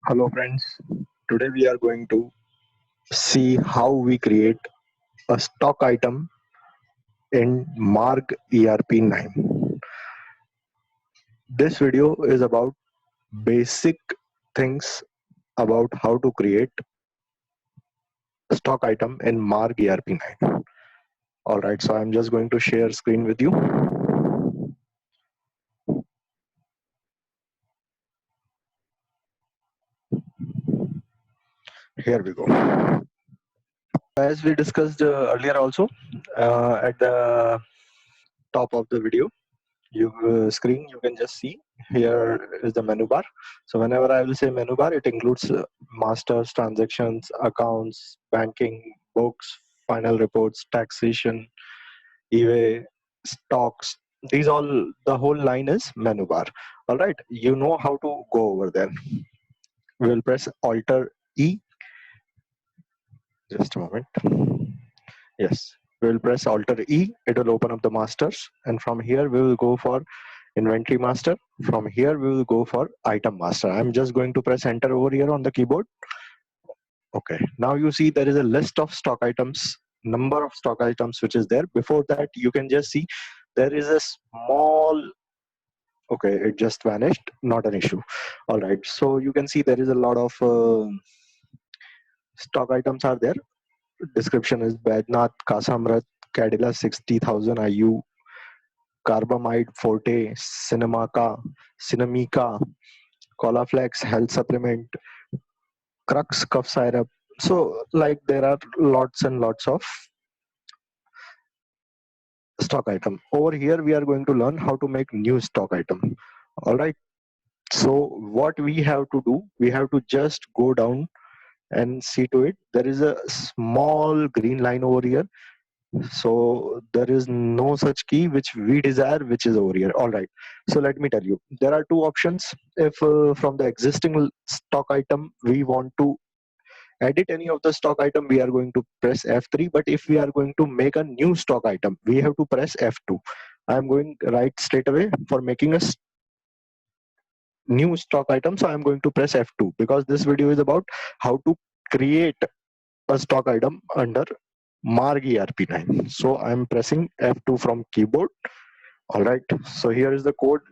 Hello friends, today we are going to see how we create a stock item in Marg ERP9. This video is about basic things about how to create a stock item in Marg ERP9. Alright, so I'm just going to share screen with you. Here we go. As we discussed earlier also, at the top of the video, screen you can just see here is the menu bar. So whenever I will say menu bar, it includes masters, transactions, accounts, banking, books, final reports, taxation, eBay, stocks. These all, the whole line is menu bar. All right, you know how to go over there. We will press Alter E. Just a moment. Yes, we will press Alter E. It will open up the masters, and from here we will go for inventory master. From here we will go for item master. I'm just going to press enter over here on the keyboard. Okay, now you see there is a list of stock items, number of stock items which is there. Before that, you can just see there is a small, okay, it just vanished, not an issue. All right, so you can see there is a lot of stock items are there. Description is Badnath, Kasamrat, Cadilla 60,000 IU, Carbamide, Forte, Cinemica, Colaflex, health supplement, Crux, cough syrup. So, like, there are lots and lots of stock item. Over here, we are going to learn how to make new stock item. All right. So, what we have to do, we have to just go down and see to it. There is a small green line over here. So there is no such key which we desire, which is over here. All right, so let me tell you, there are two options. If from the existing stock item we want to edit any of the stock item, we are going to press F3. But if we are going to make a new stock item, we have to press F2. I'm going right straight away for making a new stock item, so I'm going to press F2 because this video is about how to create a stock item under Marg ERP9. So I'm pressing F2 from keyboard. All right, so here is the code.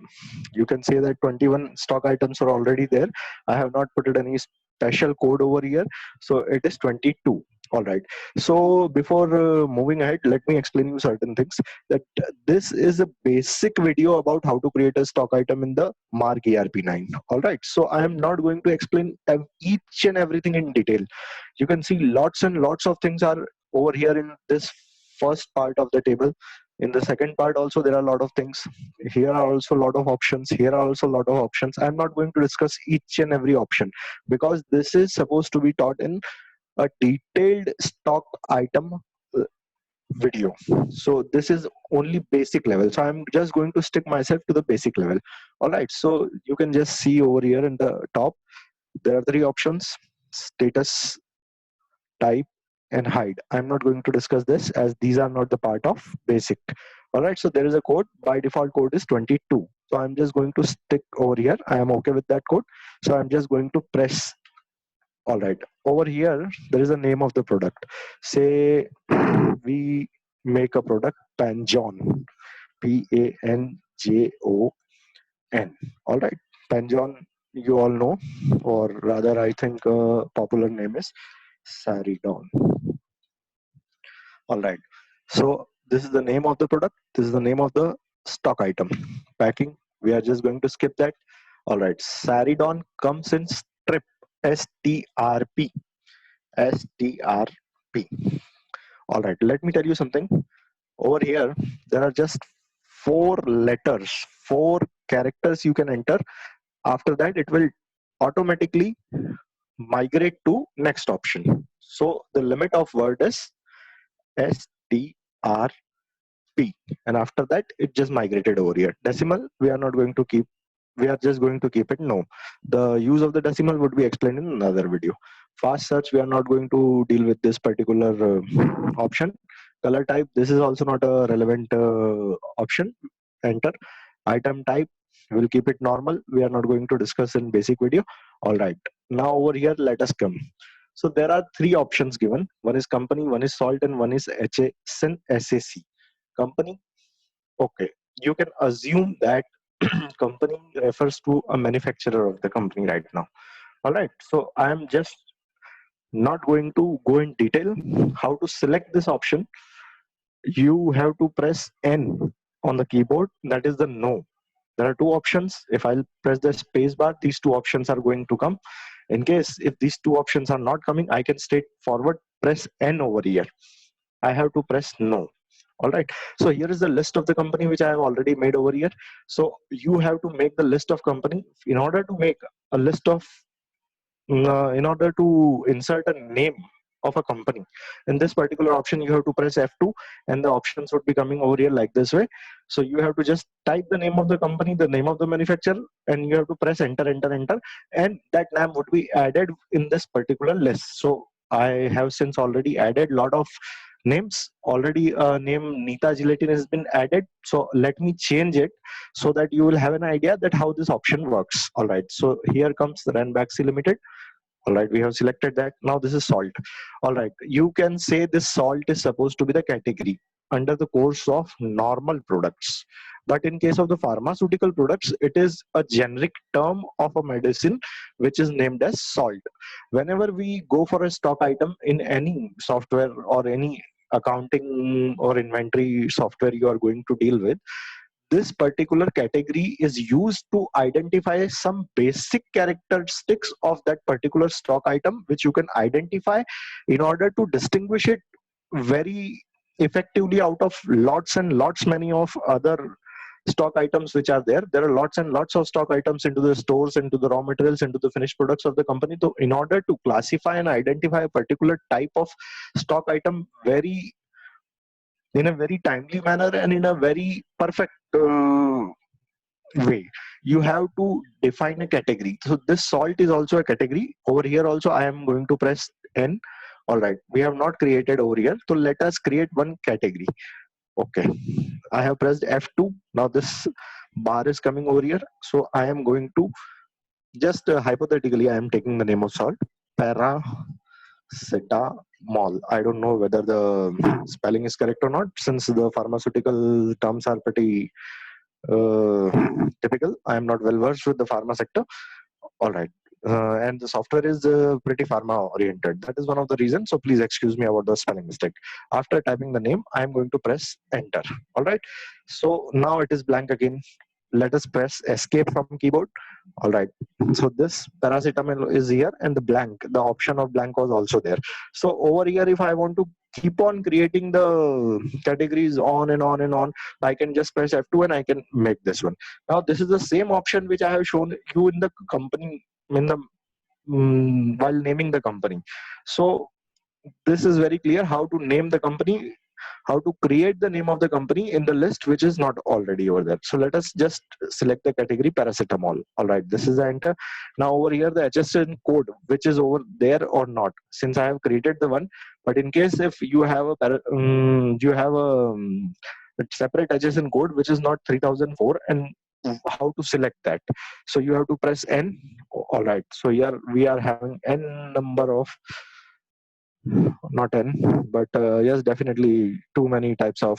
You can say that 21 stock items are already there. I have not put it any special code over here, so it is 22. All right, so before moving ahead, let me explain you certain things. That this is a basic video about how to create a stock item in the Marg ERP9. All right, so I am not going to explain each and everything in detail. You can see lots and lots of things are over here in this first part of the table. In the second part also there are a lot of things. Here are also a lot of options. Here are also a lot of options. I'm not going to discuss each and every option because this is supposed to be taught in a detailed stock item video. So this is only basic level, so I'm just going to stick myself to the basic level. All right, so you can just see over here in the top there are three options: status, type, and hide. I'm not going to discuss this as these are not the part of basic. All right, so there is a code. By default code is 22. So I'm just going to stick over here. I am okay with that code. So I'm just going to press. All right, over here there is a name of the product. Say we make a product Panjon, Panjon. All right, Panjon, you all know, or rather I think popular name is Saridon. All right, so this is the name of the product. This is the name of the stock item. Packing, we are just going to skip that. All right, Saridon comes in strip, STRP. STRP. All right, let me tell you something. Over here, there are just 4 letters, 4 characters you can enter. After that, it will automatically migrate to next option. So the limit of word is STRP. And after that it just migrated over here. Decimal we are not going to keep, we are just going to keep it no. The use of the decimal would be explained in another video. Fast search, we are not going to deal with this particular option. Color type, this is also not a relevant option. Enter. Item type, We'll keep it normal. We are not going to discuss in basic video. All right. Now over here, let us come. So there are three options given. One is company, one is salt, and one is HSN SAC. Company. Okay. You can assume that company refers to a manufacturer of the company right now. All right. So I am just not going to go in detail how to select this option. You have to press N on the keyboard. That is the no. There are two options. If I'll press the space bar, these two options are going to come. In case if these two options are not coming, I can straightforward press N over here. I have to press no. All right. So here is the list of the company which I have already made over here. So you have to make the list of company. In order to make a list of in order to insert a name of a company in this particular option, you have to press F2 and the options would be coming over here like this way. So you have to just type the name of the company, the name of the manufacturer, and you have to press enter, enter, enter, and that name would be added in this particular list. So I have since already added lot of names. Already name Nita Gelatin has been added, so let me change it so that you will have an idea that how this option works. All right, so here comes the Ranbaxy Limited. All right, we have selected that. Now this is salt. All right, you can say this salt is supposed to be the category under the course of normal products, but in case of the pharmaceutical products, it is a generic term of a medicine which is named as salt. Whenever we go for a stock item in any software or any accounting or inventory software you are going to deal with, this particular category is used to identify some basic characteristics of that particular stock item, which you can identify in order to distinguish it very effectively out of lots and lots many of other stock items which are there. There are lots and lots of stock items into the stores, into the raw materials, into the finished products of the company. So in order to classify and identify a particular type of stock item very in a very timely manner and in a very perfect way, you have to define a category. So this salt is also a category. Over here also I am going to press N. All right, we have not created over here, so let us create one category. Okay, I have pressed F2. Now this bar is coming over here, so I am going to just hypothetically I am taking the name of salt, paracetamol. I don't know whether the spelling is correct or not, since the pharmaceutical terms are pretty uh, typical. I am not well versed with the pharma sector. All right. And the software is pretty pharma oriented. That is one of the reasons. So please excuse me about the spelling mistake. After typing the name, I am going to press enter. All right. So now it is blank again. Let us press escape from keyboard. All right. So this paracetamol is here and the blank, the option of blank was also there. So over here, if I want to keep on creating the categories on and on and on, I can just press F2 and I can make this one. Now this is the same option which I have shown you in the company in the while naming the company. So this is very clear how to name the company, how to create the name of the company in the list which is not already over there. So let us just select the category paracetamol. All right, this is the enter. Now over here the HSN code which is over there or not, since I have created the one, but in case if you have a separate HSN code which is not 3004, and how to select that. So you have to press N. All right, so here we are having N number of, not n, but yes, definitely too many types of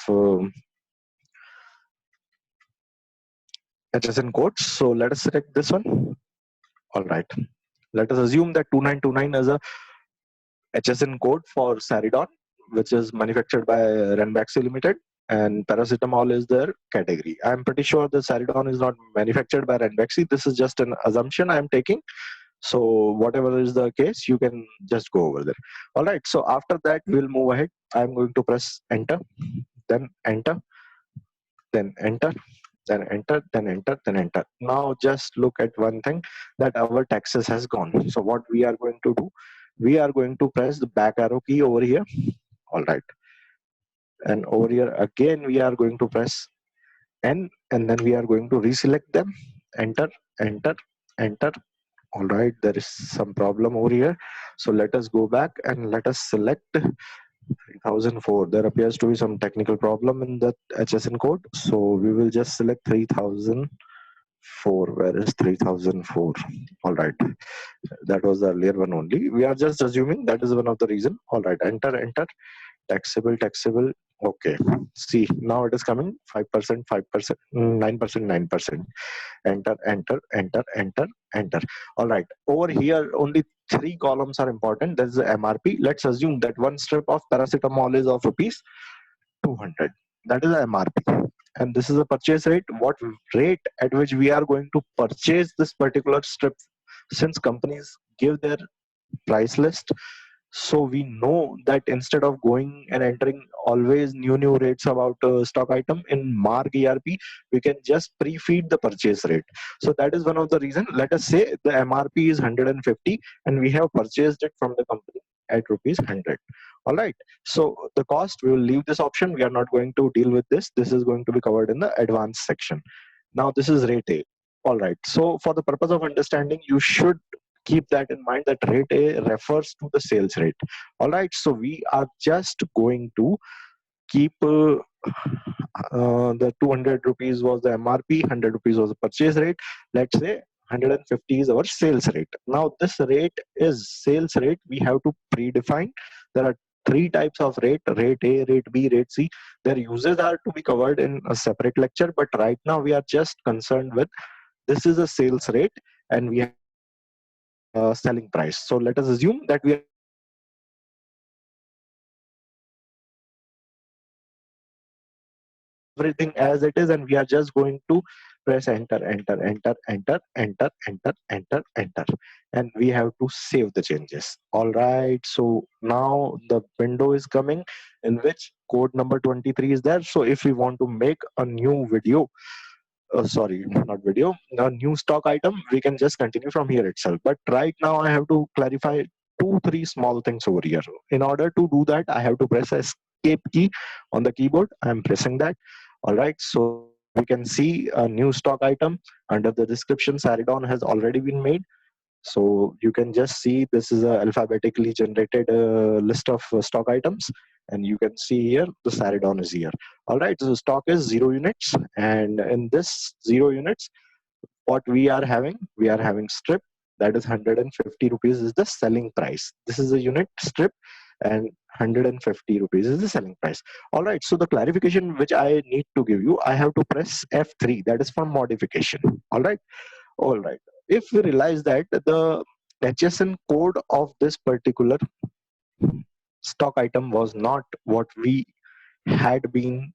HSN codes. So let us select this one. All right, let us assume that 2929 is a HSN code for Saridon, which is manufactured by Ranbaxy Limited, and paracetamol is their category. I'm pretty sure the Saridon is not manufactured by Ranbaxy. This is just an assumption I'm taking. So whatever is the case, you can just go over there. All right, so after that we'll move ahead. I'm going to press enter, then enter, then enter, then enter, then enter, then enter. Now just look at one thing, that our taxes has gone. So what we are going to do, we are going to press the back arrow key over here. All right, and over here again we are going to press N, and then we are going to reselect them. Enter, enter, enter. All right, there is some problem over here. So let us go back and let us select 3004. There appears to be some technical problem in that HSN code. So we will just select 3004. 4, where is 3004? All right, that was the earlier one only. We are just assuming that is one of the reason. All right, enter, taxable. Okay, see, now it is coming 5%, 5%, 9%, 9%. Enter. All right, over here only three columns are important. There's the MRP. Let's assume that one strip of paracetamol is of rupees 200. That is the MRP. And this is a purchase rate. What rate at which we are going to purchase this particular strip? Since companies give their price list, so we know that instead of going and entering always new rates about stock item in mark ERP, we can just pre-feed the purchase rate. So that is one of the reason. Let us say the MRP is 150 and we have purchased it from the company at rupees 100. All right, so the cost, we will leave this option. We are not going to deal with this. This is going to be covered in the advanced section. Now this is rate A. All right, so for the purpose of understanding, you should keep that in mind that rate A refers to the sales rate. All right, so we are just going to keep the 200 rupees was the MRP, 100 rupees was the purchase rate. Let's say 150 is our sales rate. Now this rate is sales rate. We have to predefine. There are three types of rate: rate A, rate B, rate C. Their uses are to be covered in a separate lecture, but right now we are just concerned with this is a sales rate and we have selling price. So let us assume that we are everything as it is and we are just going to press enter, and we have to save the changes. All right, so now the window is coming in which code number 23 is there. So if we want to make a new video, sorry, not video, a new stock item, we can just continue from here itself. But right now I have to clarify three small things over here. In order to do that, I have to press escape key on the keyboard. I'm pressing that. All right, so we can see a new stock item. Under the description, Saridon has already been made. So you can just see this is a alphabetically generated list of stock items, and you can see here the Saridon is here. All right, so stock is 0 units, and in this 0 units, what we are having strip, that is 150 rupees is the selling price. This is a unit strip, and 150 rupees is the selling price. All right, so the clarification which I need to give you, I have to press F3, that is for modification. All right. All right. If we realize that the HSN code of this particular stock item was not what we had been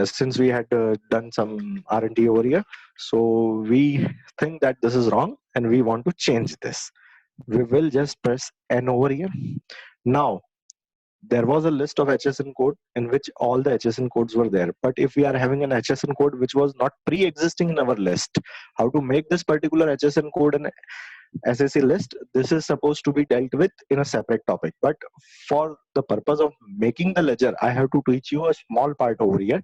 since we had done some R&D over here, so we think that this is wrong and we want to change this. We will just press N over here. Now there was a list of HSN code in which all the HSN codes were there. But if we are having an HSN code which was not pre-existing in our list, how to make this particular HSN code an SSC list, this is supposed to be dealt with in a separate topic. But for the purpose of making the ledger, I have to teach you a small part over here.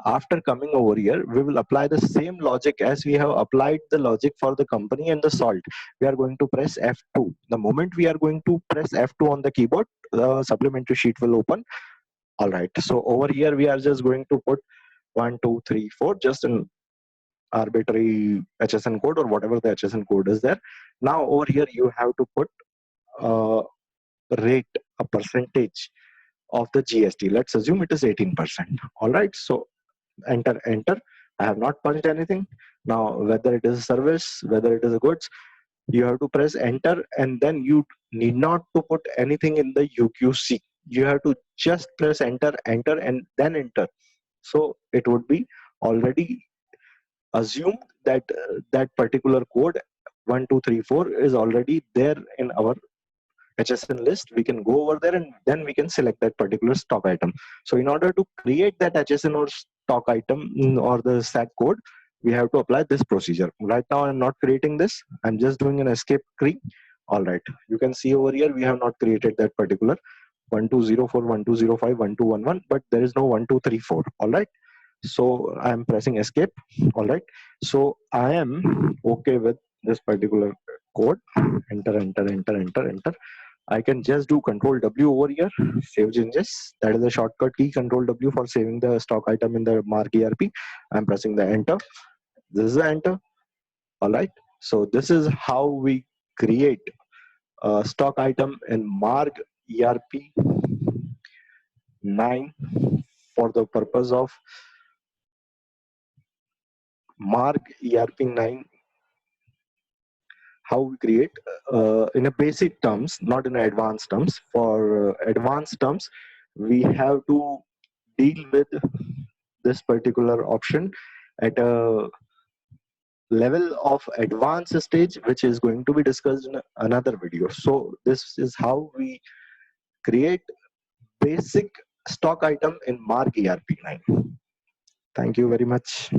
After coming over here, we will apply the same logic as we have applied the logic for the company and the salt. We are going to press F2. The moment we are going to press F2 on the keyboard, the supplementary sheet will open. All right, so over here we are just going to put 1 2 3 4, just an arbitrary HSN code or whatever the HSN code is there. Now over here you have to put a rate, a percentage of the GST. Let's assume it is 18%. All right, so enter. I have not punched anything. Now whether it is a service, whether it is a goods, you have to press enter, and then you need not to put anything in the UQC. You have to just press enter, and then enter. So it would be already assumed that that particular code 1234 is already there in our HSN list. We can go over there and then we can select that particular stock item. So in order to create that HSN or stock item or the SAT code, we have to apply this procedure. Right now I'm not creating this. I'm just doing an escape key. All right. You can see over here we have not created that particular 1204, 1205, 1211, but there is no 1234. All right. So I'm pressing escape. All right. So I am okay with this particular code. Enter. I can just do Control W over here, save changes. That is the shortcut key, Control W for saving the stock item in the Mark ERP. I'm pressing the enter. This is the enter. All right. So this is how we create a stock item in Marg ERP 9 for the purpose of Marg ERP 9. How we create in a basic terms, not in advanced terms. For advanced terms, we have to deal with this particular option at a level of advanced stage, which is going to be discussed in another video. So this is how we create basic stock item in Mark ERP9. Thank you very much.